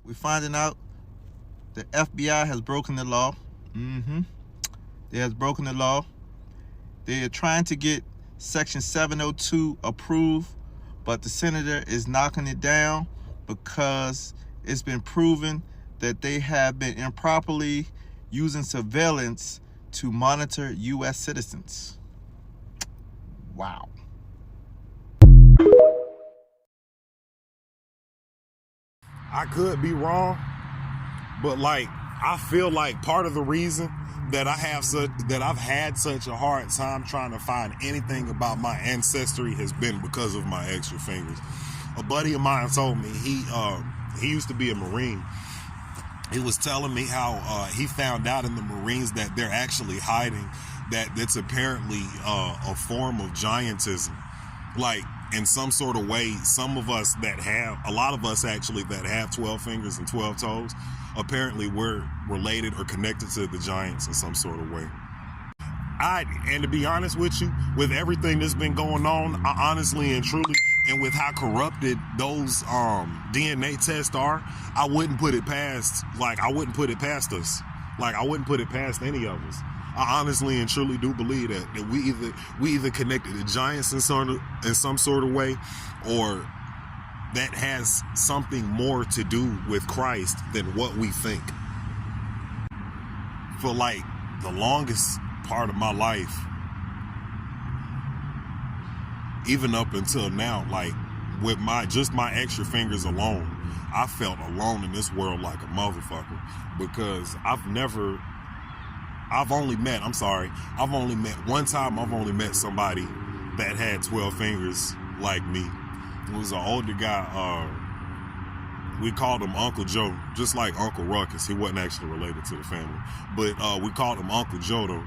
We're finding out the FBI has broken the law. They has broken the law. They're trying to get Section 702 approved, but the senator is knocking it down because it's been proven that they have been improperly using surveillance to monitor U.S. citizens. Wow. I could be wrong, but I feel like part of the reason that I've had such a hard time trying to find anything about my ancestry has been because of my extra fingers. A buddy of mine told me he used to be a Marine. He was telling me how he found out in the Marines that they're actually hiding that it's apparently a form of giantism. Like, in some sort of way, a lot of us actually that have 12 fingers and 12 toes, apparently we're related or connected to the giants in some sort of way. And to be honest with you, with everything that's been going on, I honestly and truly, and with how corrupted those DNA tests are, I wouldn't put it past us. I wouldn't put it past any of us. I honestly and truly do believe that we either connected to giants in some sort of way, or that has something more to do with Christ than what we think. For the longest part of my life, even up until now, with my extra fingers alone, I felt alone in this world like a motherfucker, because I've only met somebody that had 12 fingers like me. It was an older guy. We called him Uncle Joe, just like Uncle Ruckus. He wasn't actually related to the family, but we called him Uncle Joe though.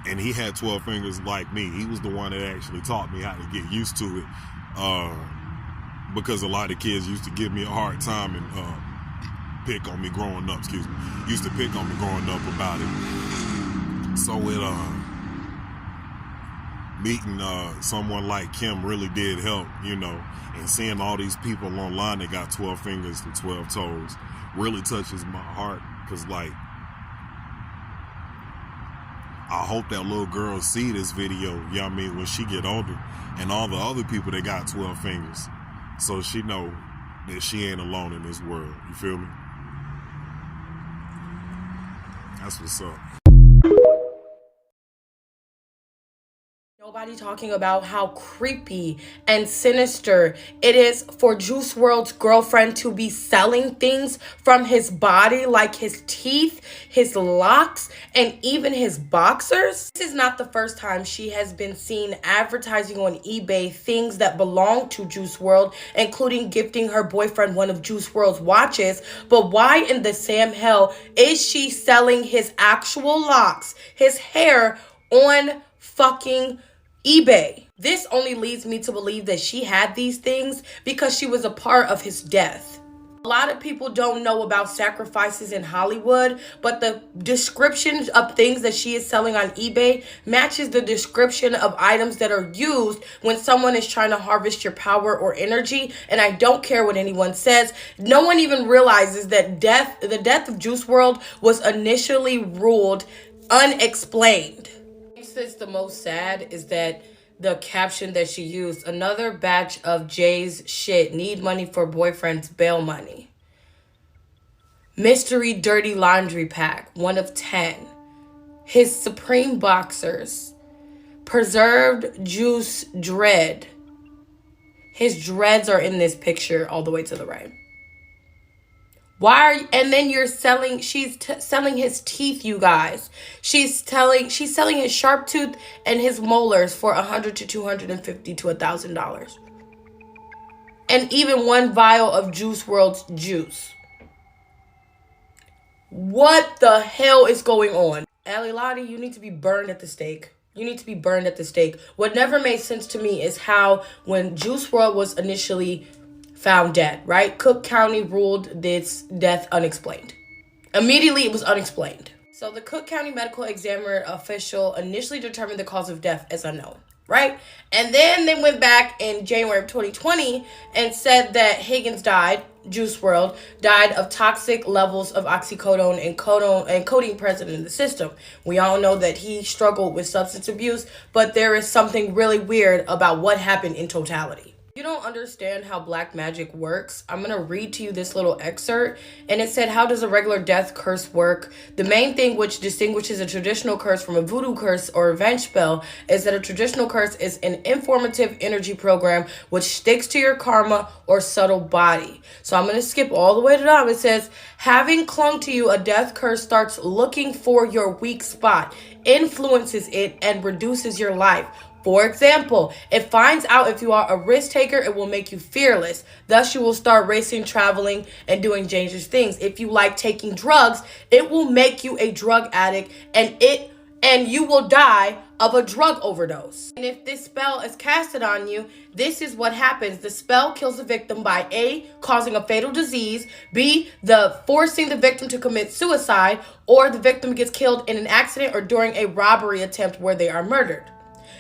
And he had 12 fingers like me. He was the one that actually taught me how to get used to it, because a lot of kids used to give me a hard time and pick on me growing up, about it. So meeting someone like Kim really did help, and seeing all these people online that got 12 fingers and 12 toes really touches my heart, because I hope that little girl see this video, when she get older, and all the other people that got 12 fingers, so she know that she ain't alone in this world. You feel me? That's what's up. Nobody talking about how creepy and sinister it is for Juice WRLD's girlfriend to be selling things from his body, like his teeth, his locks, and even his boxers. This is not the first time she has been seen advertising on eBay things that belong to Juice WRLD, including gifting her boyfriend one of Juice WRLD's watches. But why in the Sam hell is she selling his actual locks, his hair, on fucking eBay? This only leads me to believe that she had these things because she was a part of his death. A lot of people don't know about sacrifices in Hollywood, but the description of things that she is selling on eBay matches the description of items that are used when someone is trying to harvest your power or energy. And I don't care what anyone says. No one even realizes that the death of Juice WRLD was initially ruled unexplained. That's the most sad is that the caption that she used, another batch of Jay's shit, need money for boyfriend's bail money. Mystery dirty laundry pack, 1 of 10. His Supreme boxers. Preserved juice dread. His dreads are in this picture all the way to the right. And then you're selling, she's selling his teeth, you guys. She's selling his sharp tooth and his molars for $100 to $250 to $1,000. And even 1 vial of Juice WRLD's juice. What the hell is going on? LIABILITY, you need to be burned at the stake. What never made sense to me is how when Juice WRLD was initially found dead, right? Cook County ruled this death unexplained. Immediately, it was unexplained. So the Cook County Medical Examiner official initially determined the cause of death as unknown, right? And then they went back in January of 2020 and said that Higgins died Juice WRLD, died of toxic levels of oxycodone and codeine present in the system. We all know that he struggled with substance abuse, but there is something really weird about what happened in totality. If you don't understand how black magic works, I'm going to read to you this little excerpt. And it said, how does a regular death curse work? The main thing which distinguishes a traditional curse from a voodoo curse or revenge spell is that a traditional curse is an informative energy program which sticks to your karma or subtle body. So I'm going to skip all the way to the top. It says, having clung to you, a death curse starts looking for your weak spot, influences it, and reduces your life. For example, it finds out if you are a risk taker, it will make you fearless. Thus, you will start racing, traveling, and doing dangerous things. If you like taking drugs, it will make you a drug addict, and you will die of a drug overdose. And if this spell is casted on you, this is what happens. The spell kills the victim by A, causing a fatal disease, B, forcing the victim to commit suicide, or the victim gets killed in an accident or during a robbery attempt where they are murdered.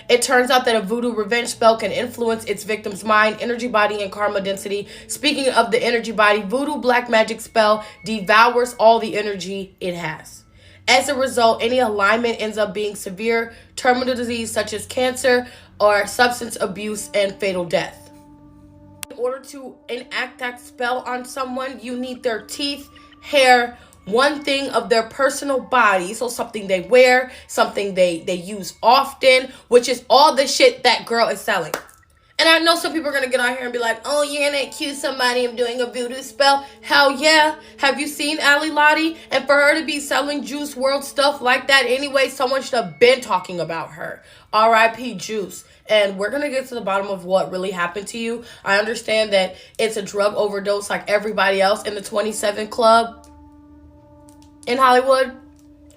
It turns out that a voodoo revenge spell can influence its victim's mind, energy body, and karma density. Speaking of the energy body, voodoo black magic spell devours all the energy it has. As a result, any alignment ends up being severe terminal disease such as cancer or substance abuse and fatal death. In order to enact that spell on someone, you need their teeth, hair, one thing of their personal body, so something they wear, something they use often, which is all the shit that girl is selling. And I know some people are going to get out here and be like, oh, you're going to accuse somebody of doing a voodoo spell? Hell yeah. Have you seen LIABILITY? And for her to be selling Juice WRLD stuff like that anyway, someone should have been talking about her. R.I.P. Juice. And we're going to get to the bottom of what really happened to you. I understand that it's a drug overdose like everybody else in the 27 Club in Hollywood,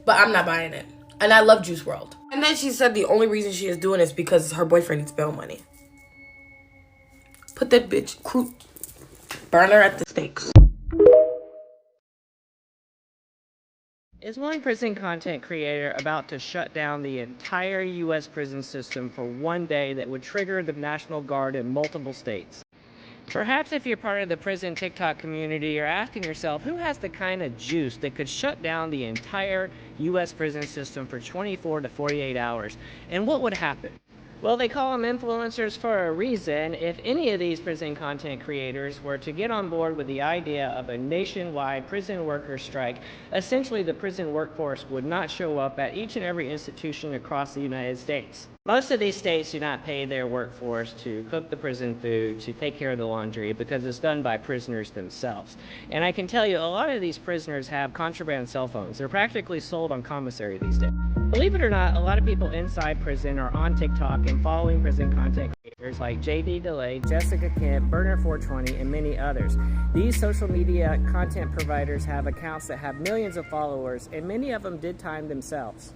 but I'm not buying it. And I love Juice WRLD. And then she said the only reason she is doing it is because her boyfriend needs bail money. Put that bitch, burn her at the stakes. Is one prison content creator about to shut down the entire U.S. prison system for one day that would trigger the National Guard in multiple states? Perhaps if you're part of the prison TikTok community, you're asking yourself, who has the kind of juice that could shut down the entire U.S. prison system for 24 to 48 hours? And what would happen? Well, they call them influencers for a reason. If any of these prison content creators were to get on board with the idea of a nationwide prison worker strike, essentially the prison workforce would not show up at each and every institution across the United States. Most of these states do not pay their workforce to cook the prison food, to take care of the laundry, because it's done by prisoners themselves. And I can tell you, a lot of these prisoners have contraband cell phones. They're practically sold on commissary these days. Believe it or not, a lot of people inside prison are on TikTok and following prison content creators like JD Delay, Jessica Kemp, Burner420, and many others. These social media content providers have accounts that have millions of followers, and many of them did time themselves.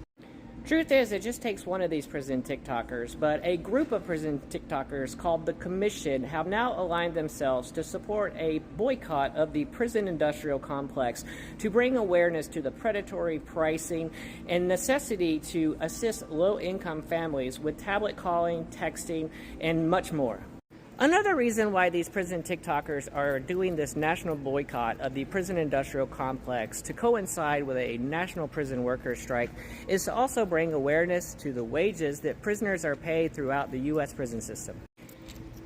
Truth is, it just takes one of these prison TikTokers, but a group of prison TikTokers called the Commission have now aligned themselves to support a boycott of the prison industrial complex to bring awareness to the predatory pricing and necessity to assist low-income families with tablet calling, texting, and much more. Another reason why these prison TikTokers are doing this national boycott of the prison industrial complex to coincide with a national prison workers strike is to also bring awareness to the wages that prisoners are paid throughout the U.S. prison system.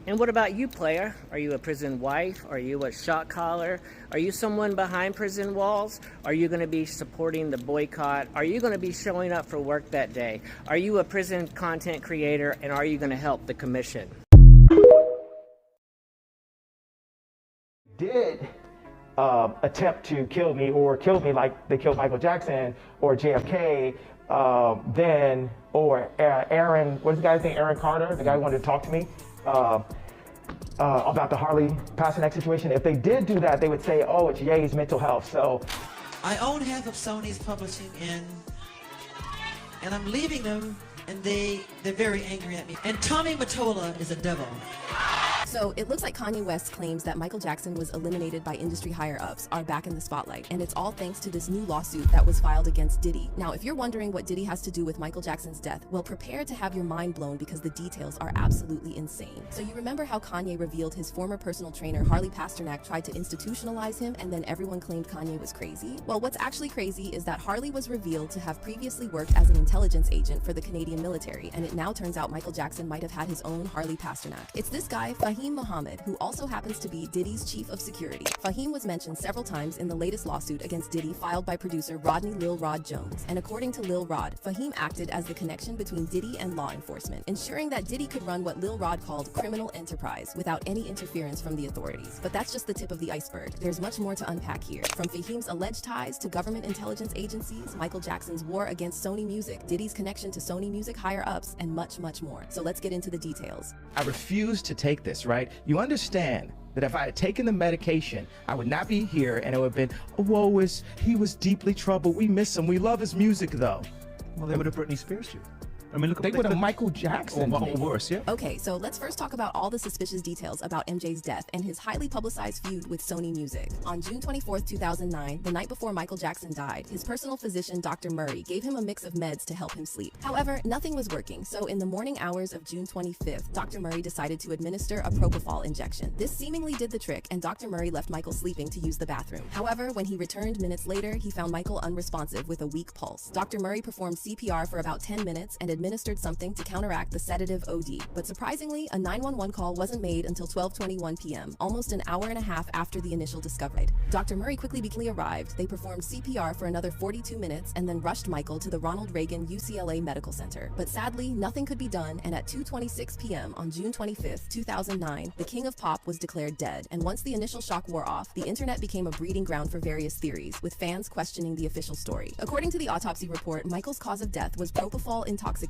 And what about you, player? Are you a prison wife? Are you a shot caller? Are you someone behind prison walls? Are you going to be supporting the boycott? Are you going to be showing up for work that day? Are you a prison content creator, and are you going to help the Commission? Did attempt to kill me or kill me like they killed Michael Jackson or JFK, or Aaron, what's the guy's name? Aaron Carter, the guy who wanted to talk to me about the Harley Pasternak situation. If they did do that, they would say, oh, it's Ye's mental health. So I own half of Sony's publishing, and I'm leaving them, and they're very angry at me. And Tommy Mottola is a devil. So it looks like Kanye West's claims that Michael Jackson was eliminated by industry higher-ups are back in the spotlight, and it's all thanks to this new lawsuit that was filed against Diddy. Now, if you're wondering what Diddy has to do with Michael Jackson's death, well, prepare to have your mind blown because the details are absolutely insane. So you remember how Kanye revealed his former personal trainer Harley Pasternak tried to institutionalize him, and then everyone claimed Kanye was crazy? Well, what's actually crazy is that Harley was revealed to have previously worked as an intelligence agent for the Canadian military, and it now turns out Michael Jackson might have had his own Harley Pasternak. It's this guy, Fahim Mohammed, who also happens to be Diddy's chief of security. Fahim was mentioned several times in the latest lawsuit against Diddy filed by producer Rodney Lil Rod Jones, and according to Lil Rod, Fahim acted as the connection between Diddy and law enforcement, ensuring that Diddy could run what Lil Rod called criminal enterprise without any interference from the authorities. But that's just the tip of the iceberg. There's much more to unpack here. From Fahim's alleged ties to government intelligence agencies, Michael Jackson's war against Sony Music, Diddy's connection to Sony Music higher-ups, and much, much more. So let's get into the details. I refuse to take this, right? You understand that if I had taken the medication, I would not be here, and it would have been, oh, woe is, he was deeply troubled. We miss him. We love his music, though. Well, they would have Britney Spears you. I mean, look, they would have Michael Jackson. Or worse, yeah. Okay, so let's first talk about all the suspicious details about MJ's death and his highly publicized feud with Sony Music. On June 24th, 2009, the night before Michael Jackson died, his personal physician, Dr. Murray, gave him a mix of meds to help him sleep. However, nothing was working, so in the morning hours of June 25th, Dr. Murray decided to administer a propofol injection. This seemingly did the trick, and Dr. Murray left Michael sleeping to use the bathroom. However, when he returned minutes later, he found Michael unresponsive with a weak pulse. Dr. Murray performed CPR for about 10 minutes and administered something to counteract the sedative OD. But surprisingly, a 911 call wasn't made until 12:21 p.m., almost an hour and a half after the initial discovery. Dr. Murray quickly arrived. They performed CPR for another 42 minutes and then rushed Michael to the Ronald Reagan UCLA Medical Center. But sadly, nothing could be done, and at 2:26 p.m. on June 25th, 2009, the king of pop was declared dead. And once the initial shock wore off, the internet became a breeding ground for various theories, with fans questioning the official story. According to the autopsy report, Michael's cause of death was propofol intoxication,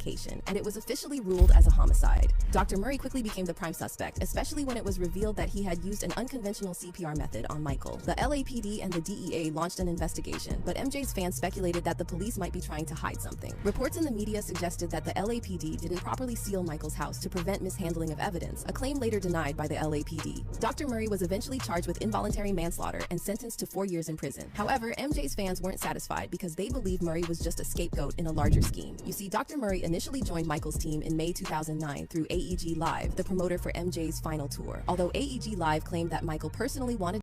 and it was officially ruled as a homicide. Dr. Murray quickly became the prime suspect, especially when it was revealed that he had used an unconventional CPR method on Michael. The LAPD and the DEA launched an investigation, but MJ's fans speculated that the police might be trying to hide something. Reports in the media suggested that the LAPD didn't properly seal Michael's house to prevent mishandling of evidence, a claim later denied by the LAPD. Dr. Murray was eventually charged with involuntary manslaughter and sentenced to 4 years in prison. However, MJ's fans weren't satisfied because they believed Murray was just a scapegoat in a larger scheme. You see, Dr. Murray initially joined Michael's team in May 2009 through AEG Live, the promoter for MJ's final tour. Although AEG Live claimed that Michael personally wanted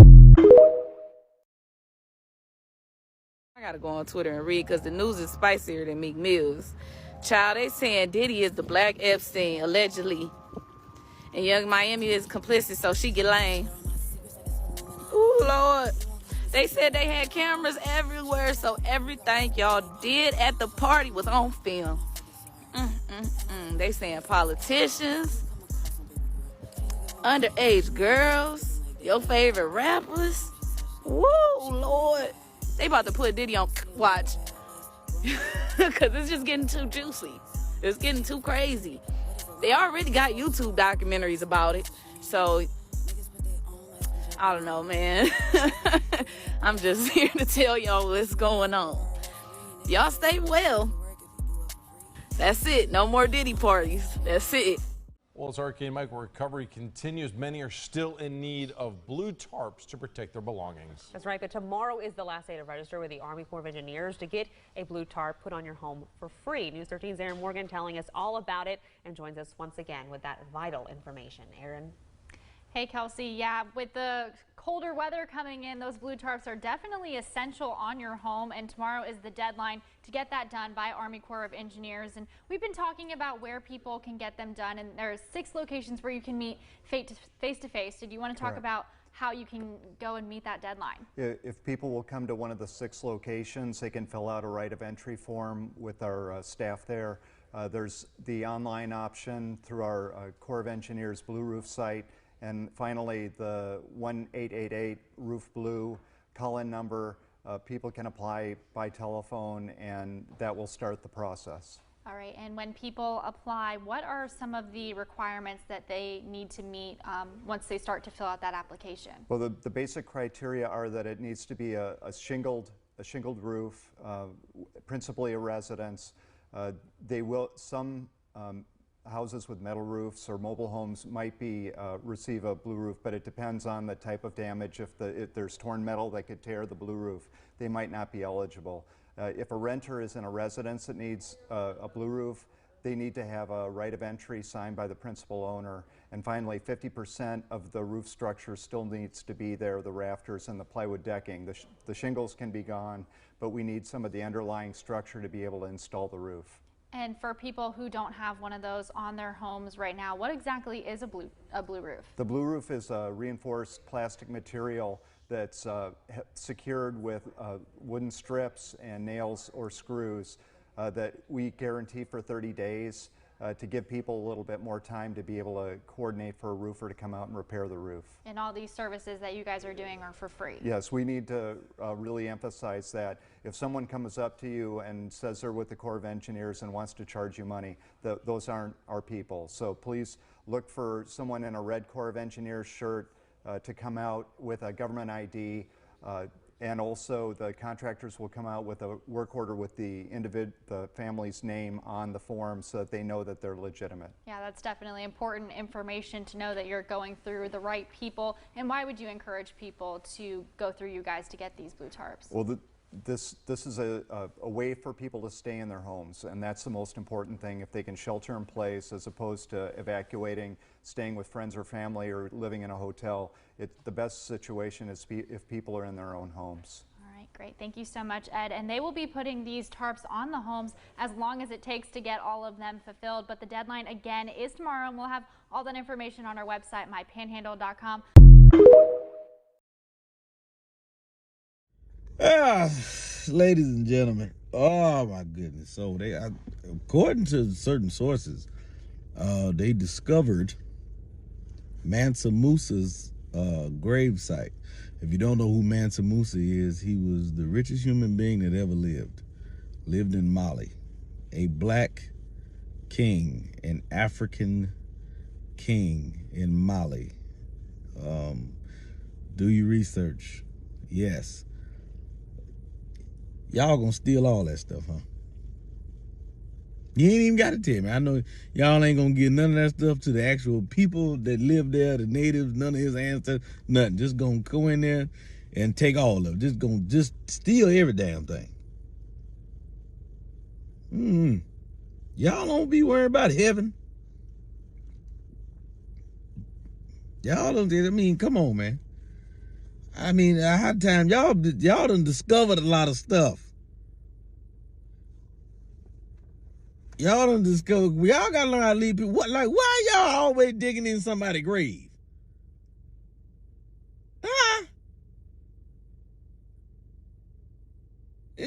I gotta go on Twitter and read because the news is spicier than Meek Mill's. Child, they saying Diddy is the Black Epstein, allegedly. And Young Miami is complicit, so she get lame. Ooh, Lord. They said they had cameras everywhere, so everything y'all did at the party was on film. They saying politicians, underage girls, your favorite rappers. Woo, Lord. They about to put Diddy on watch. Because it's just getting too juicy. It's getting too crazy. They already got YouTube documentaries about it. So, I don't know, man. I'm just here to tell y'all what's going on. Y'all stay well. That's it. No more Diddy parties. That's it. Well, as Hurricane Michael recovery continues, many are still in need of blue tarps to protect their belongings. That's right, but tomorrow is the last day to register with the Army Corps of Engineers to get a blue tarp put on your home for free. News 13's Aaron Morgan telling us all about it and joins us once again with that vital information. Aaron. Hey, Kelsey. Yeah, with the colder weather coming in, those blue tarps are definitely essential on your home, and tomorrow is the deadline to get that done by Army Corps of Engineers. And we've been talking about where people can get them done, and there are 6 locations where you can meet face to face. So do you want to talk about how you can go and meet that deadline? If people will come to one of the 6 locations, they can fill out a right of entry form with our staff there. There's the online option through our Corps of Engineers Blue Roof site. And finally, the 1-888 Roof Blue call-in number, people can apply by telephone, and that will start the process. All right, and when people apply, what are some of the requirements that they need to meet once they start to fill out that application? Well, the basic criteria are that it needs to be a shingled roof, principally a residence. Some houses with metal roofs or mobile homes might be receive a blue roof, but it depends on the type of damage. If there's torn metal that could tear the blue roof, they might not be eligible. If a renter is in a residence that needs a blue roof, they need to have a right of entry signed by the principal owner. And finally, 50% of the roof structure still needs to be there, the rafters and the plywood decking. The shingles can be gone, but we need some of the underlying structure to be able to install the roof. And for people who don't have one of those on their homes right now, what exactly is a blue roof? The blue roof is a reinforced plastic material that's secured with wooden strips and nails or screws that we guarantee for 30 days to give people a little bit more time to be able to coordinate for a roofer to come out and repair the roof. And all these services that you guys are doing are for free? Yes, we need to really emphasize that. If someone comes up to you and says they're with the Corps of Engineers and wants to charge you money, those aren't our people. So please look for someone in a red Corps of Engineers shirt to come out with a government ID, and also the contractors will come out with a work order with the family's name on the form so that they know that they're legitimate. Yeah, that's definitely important information to know that you're going through the right people. And why would you encourage people to go through you guys to get these blue tarps? Well, this is a way for people to stay in their homes, and that's the most important thing. If they can shelter in place as opposed to evacuating, staying with friends or family, or living in a hotel, the best situation is if people are in their own homes. All right, great. Thank you so much, Ed. And they will be putting these tarps on the homes as long as it takes to get all of them fulfilled. But the deadline, again, is tomorrow, and we'll have all that information on our website, mypanhandle.com. Ladies and gentlemen, oh my goodness. So according to certain sources, they discovered Mansa Musa's grave site. If you don't know who Mansa Musa is, he was the richest human being that ever lived in Mali, a black king, an African king in Mali. Do your research. Yes. Y'all gonna steal all that stuff, huh? You ain't even got to tell me. I know y'all ain't gonna give none of that stuff to the actual people that live there, the natives, none of his ancestors, nothing. Just gonna go in there and take all of it. Just steal every damn thing. Y'all don't be worried about heaven. Y'all don't, I mean, come on, man. I mean, I had time. Y'all done discovered a lot of stuff. Y'all done discovered. Y'all gotta learn how to leave people. Why y'all always digging in somebody's grave? Huh?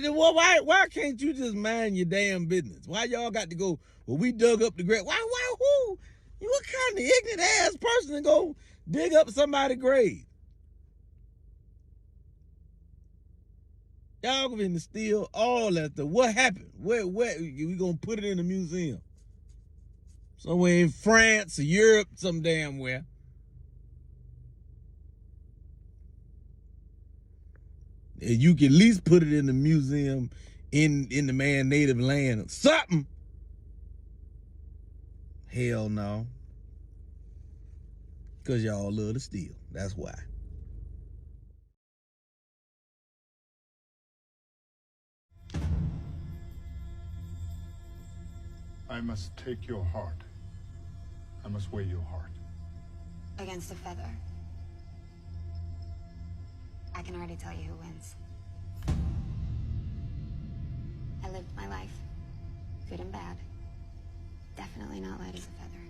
Why can't you just mind your damn business? Why y'all got to go, well, we dug up the grave? Who? What kind of ignorant ass person to go dig up somebody's grave? Y'all going to steal all that stuff. What happened? Where we gonna put it in a museum? Somewhere in France or Europe, some damn where. And you can at least put it in the museum in the man's native land or something. Hell no. Because y'all love to steal. That's why. I must take your heart. I must weigh your heart. Against a feather. I can already tell you who wins. I lived my life, good and bad. Definitely not light as a feather.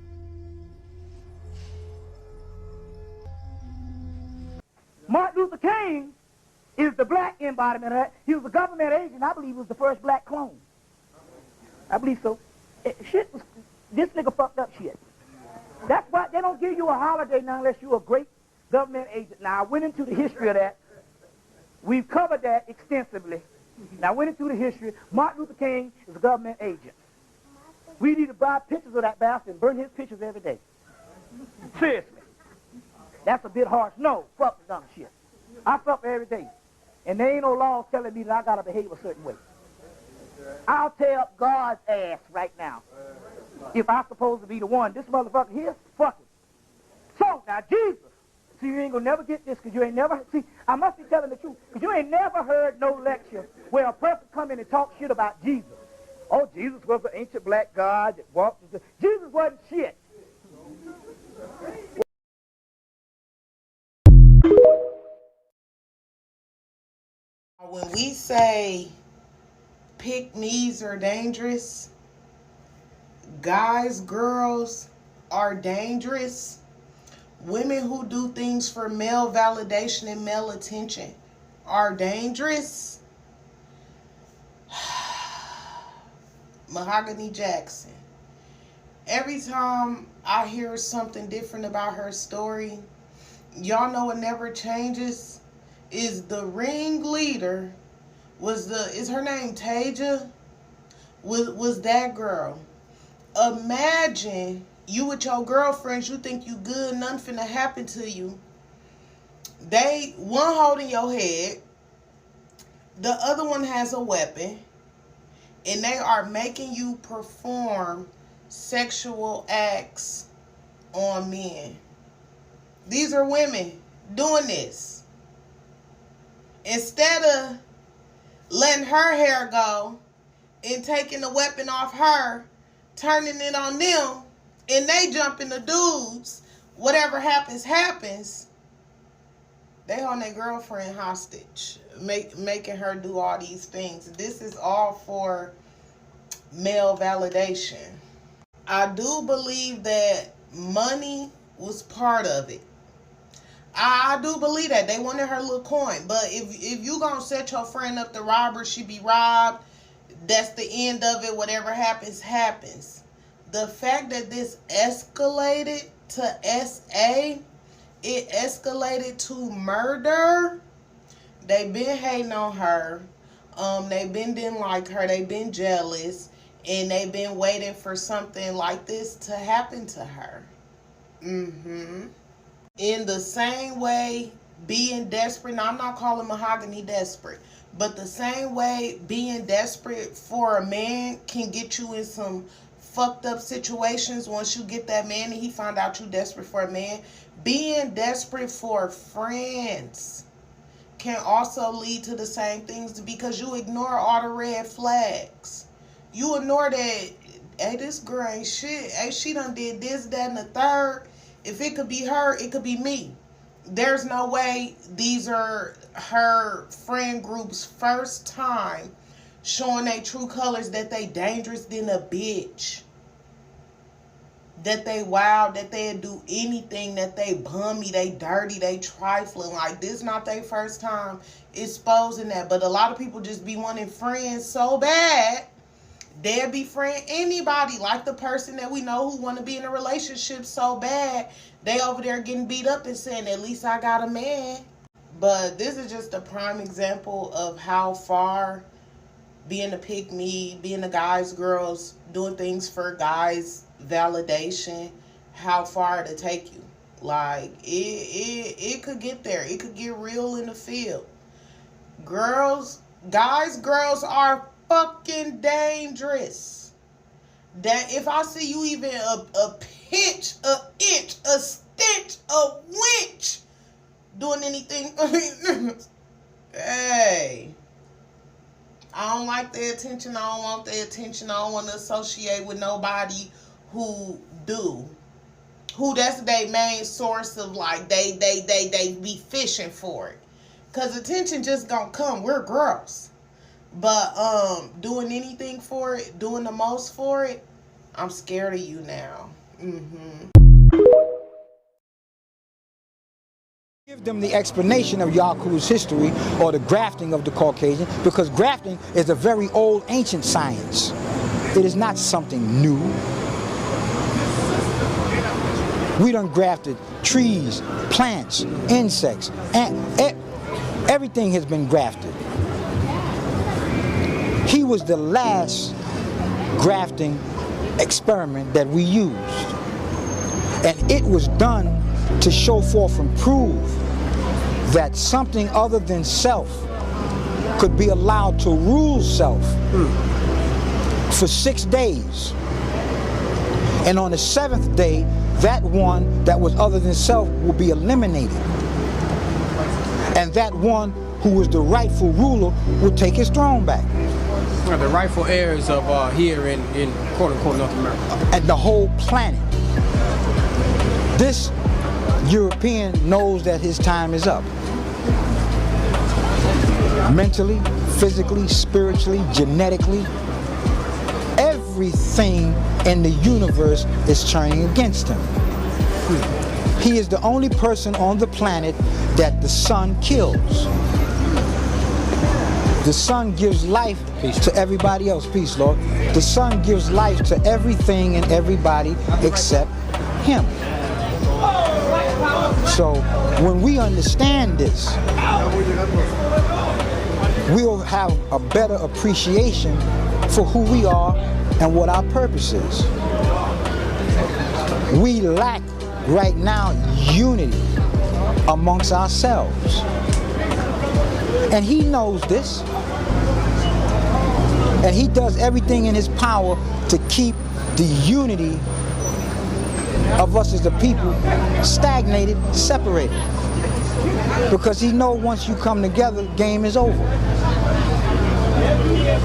Martin Luther King is the black embodiment of that. He was a government agent. I believe he was the first black clone. I believe so. This nigga fucked up shit. That's why they don't give you a holiday now unless you're a great government agent. Now, I went into the history of that. We've covered that extensively. Now, I went into the history. Martin Luther King is a government agent. We need to buy pictures of that bastard and burn his pictures every day. Seriously. That's a bit harsh. No, fuck the dumb shit. I suffer every day. And there ain't no laws telling me that I got to behave a certain way. I'll tear up God's ass right now. if I'm supposed to be the one. This motherfucker here, fuck it. So, now, Jesus. See, you ain't gonna never get this, because you ain't never, see, I must be telling the truth, because you ain't never heard no lecture where a person come in and talk shit about Jesus. Oh, Jesus was an ancient black God that walked. Jesus wasn't shit. When we say pick-me's are dangerous, guys, girls are dangerous, women who do things for male validation and male attention are dangerous. Mahogany Jackson. Every time I hear something different about her story, y'all know it never changes. Is the ringleader, is her name Taja? Was that girl. Imagine you with your girlfriends, you think you good, nothing finna happen to you. One holding your head, the other one has a weapon, and they are making you perform sexual acts on men. These are women doing this. Instead of letting her hair go and taking the weapon off her, turning it on them, and they jumping the dudes, whatever happens, happens, they hold their girlfriend hostage, making her do all these things. This is all for male validation. I do believe that money was part of it. I do believe that. They wanted her little coin. But if you gonna set your friend up to rob her, she be robbed, that's the end of it. Whatever happens, happens. The fact that this escalated to SA, it escalated to murder. They been hating on her. They been didn't like her. They been jealous. And they been waiting for something like this to happen to her. In the same way, being desperate, now I'm not calling Mahogany desperate, but the same way being desperate for a man can get you in some fucked up situations. Once you get that man and he found out you desperate for a man, being desperate for friends can also lead to the same things, because you ignore all the red flags. You ignore that, hey, this girl ain't shit. Hey, she done did this, that, and the third. If it could be her, it could be me. There's no way these are her friend group's first time showing their true colors, that they dangerous than a bitch. That they wild, that they'd do anything, that they bummy, they dirty, they trifling. Like, this not their first time exposing that. But a lot of people just be wanting friends so bad, they'll befriend anybody, like the person that we know who want to be in a relationship so bad, they over there getting beat up and saying, at least I got a man. But this is just a prime example of how far being a pick-me, being a guys, girls, doing things for guys' validation, how far to take you. Like, it could get there. It could get real in the field. Guys, girls are fucking dangerous. That if I see you even a pinch, a inch, a stitch, a winch doing anything, hey, I don't like their attention. I don't want their attention. I don't want to associate with nobody who that's their main source of, like, they be fishing for it. Cause attention just gonna come. We're girls. But doing anything for it, doing the most for it, I'm scared of you now. Give them the explanation of Yaku's history or the grafting of the Caucasian, because grafting is a very old ancient science. It is not something new. We done grafted trees, plants, insects, and everything has been grafted. He was the last grafting experiment that we used. And it was done to show forth and prove that something other than self could be allowed to rule self for 6 days. And on the seventh day, that one that was other than self will be eliminated. And that one who was the rightful ruler will take his throne back. The rightful heirs of here in quote-unquote North America. And the whole planet. This European knows that his time is up. Mentally, physically, spiritually, genetically, everything in the universe is turning against him. He is the only person on the planet that the sun kills. The sun gives life to everybody else. Peace, Lord. The sun gives life to everything and everybody except him. So when we understand this, we'll have a better appreciation for who we are and what our purpose is. We lack right now unity amongst ourselves. And he knows this. And he does everything in his power to keep the unity of us as the people stagnated, separated. Because he knows once you come together, the game is over.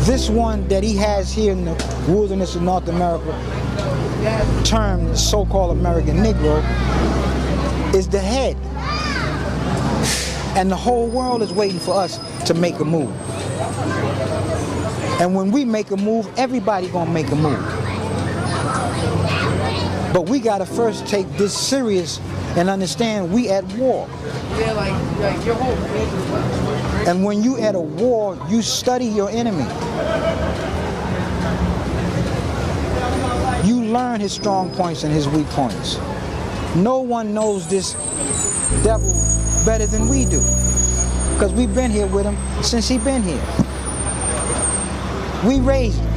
This one that he has here in the wilderness of North America, termed so-called American Negro, is the head. And the whole world is waiting for us to make a move. And when we make a move, everybody gonna make a move. But we gotta first take this serious and understand we at war. Yeah, like your whole. And when you at a war, you study your enemy. You learn his strong points and his weak points. No one knows this devil better than we do, because we've been here with him since he's been here. We raised him.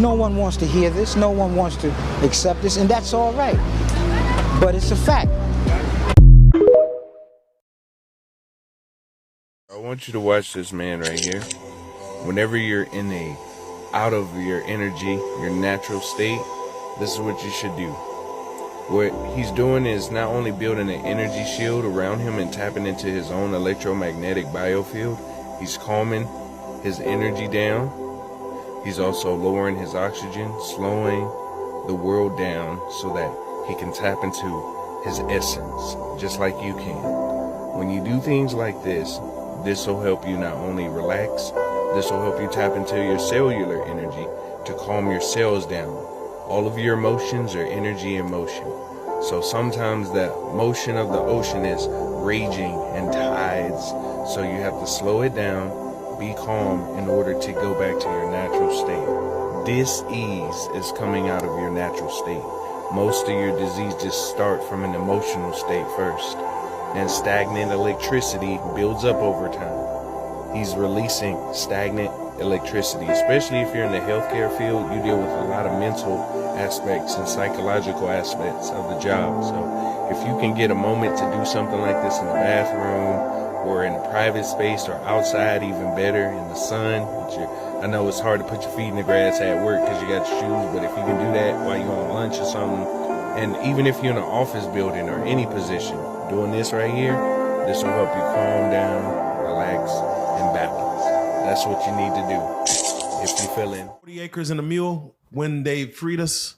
No one wants to hear this, no one wants to accept this, and that's all right. But it's a fact. I want you to watch this man right here. Whenever you're out of your energy, your natural state, this is what you should do. What he's doing is not only building an energy shield around him and tapping into his own electromagnetic biofield, he's calming his energy down. He's also lowering his oxygen, slowing the world down so that he can tap into his essence, just like you can. When you do things like this will help you not only relax, this will help you tap into your cellular energy to calm your cells down. All of your emotions are energy in motion. So sometimes the motion of the ocean is raging and tides. So you have to slow it down, be calm in order to go back to your natural state. Dis-ease is coming out of your natural state. Most of your diseases start from an emotional state first. And stagnant electricity builds up over time. He's releasing stagnant electricity, especially if you're in the healthcare field. You deal with a lot of mental aspects and psychological aspects of the job. So if you can get a moment to do something like this in the bathroom or in a private space or outside, even better, in the sun. I know it's hard to put your feet in the grass at work because you got your shoes, but if you can do that while you're on lunch or something, and even if you're in an office building or any position, doing this right here, this will help you calm down, relax, and balance. That's what you need to do if you're feeling 40 acres and a mule when they freed us.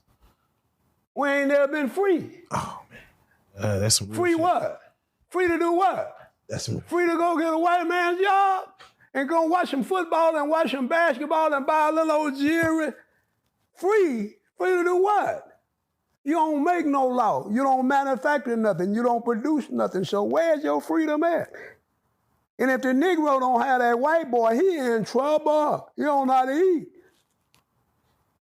We ain't never been free. Oh, man. That's some free shit. What? Free to do what? That's some free to go get a white man's job and go watch some football and watch some basketball and buy a little old jewelry. Free? Free to do what? You don't make no law. You don't manufacture nothing. You don't produce nothing. So where's your freedom at? And if the Negro don't have that white boy, he in trouble. He don't know how to eat.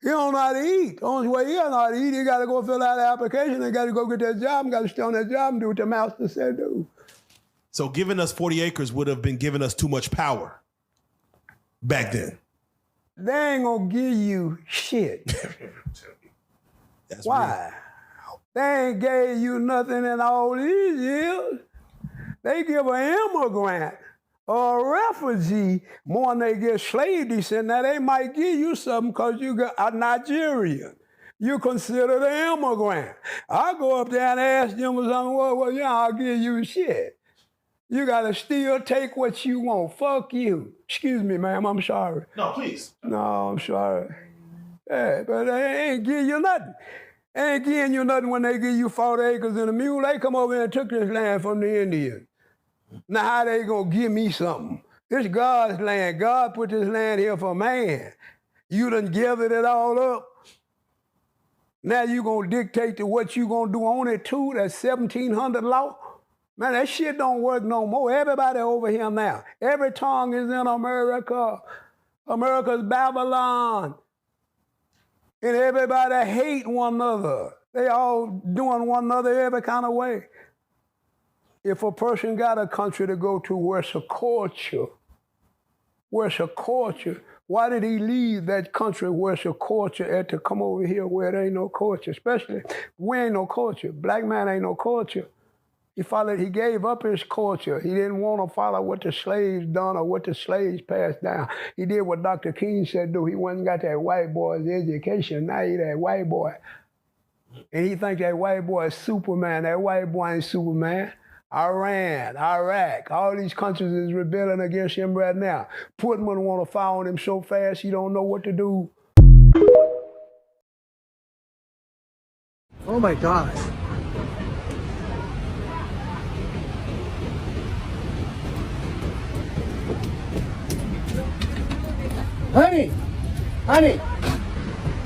He don't know how to eat. The only way he don't know how to eat, he got to go fill out the application and got to go get that job and got to stay on that job and do what the master said do. So giving us 40 acres would have been giving us too much power back then. They ain't going to give you shit. That's why? Real. They ain't gave you nothing in all these years. They give an immigrant a refugee, more than they get slave descent. Now, they might give you something because you got a Nigerian. You considered an immigrant. I go up there and ask them something, well, yeah, I'll give you shit. You got to still take what you want. Fuck you. Excuse me, ma'am, I'm sorry. No, please. No, I'm sorry. Yeah, but they ain't give you nothing. They ain't giving you nothing when they give you 40 acres and a mule. They come over here and took this land from the Indians. Now how they gonna give me something? This God's land. God put this land here for man. You done gathered it all up. Now you gonna dictate to what you gonna do on it too? That 1700 law? Man, that shit don't work no more. Everybody over here now. Every tongue is in America. America's Babylon. And everybody hate one another. They all doing one another every kind of way. If a person got a country to go to where's a culture, why did he leave that country where's a culture at to come over here where there ain't no culture? Especially, we ain't no culture. Black man ain't no culture. He gave up his culture. He didn't want to follow what the slaves done or what the slaves passed down. He did what Dr. King said do. He went and got that white boy's education. Now he that white boy. And he think that white boy is Superman. That white boy ain't Superman. Iran, Iraq, all these countries is rebelling against him right now. Putin would want to fire on him so fast he don't know what to do. Oh my God. Honey,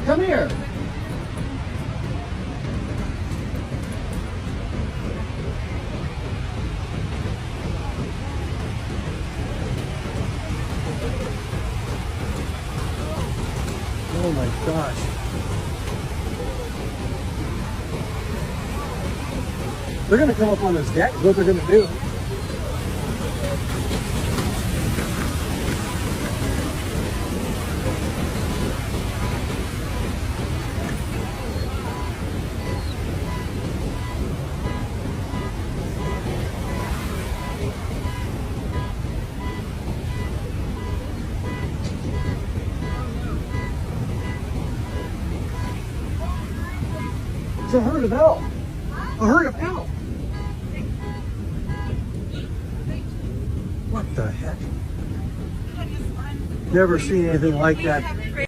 come here. Oh my gosh. They're gonna come up on this deck, is what they're gonna do. It's a herd of elk. A herd of elk. What the heck? Never seen anything like that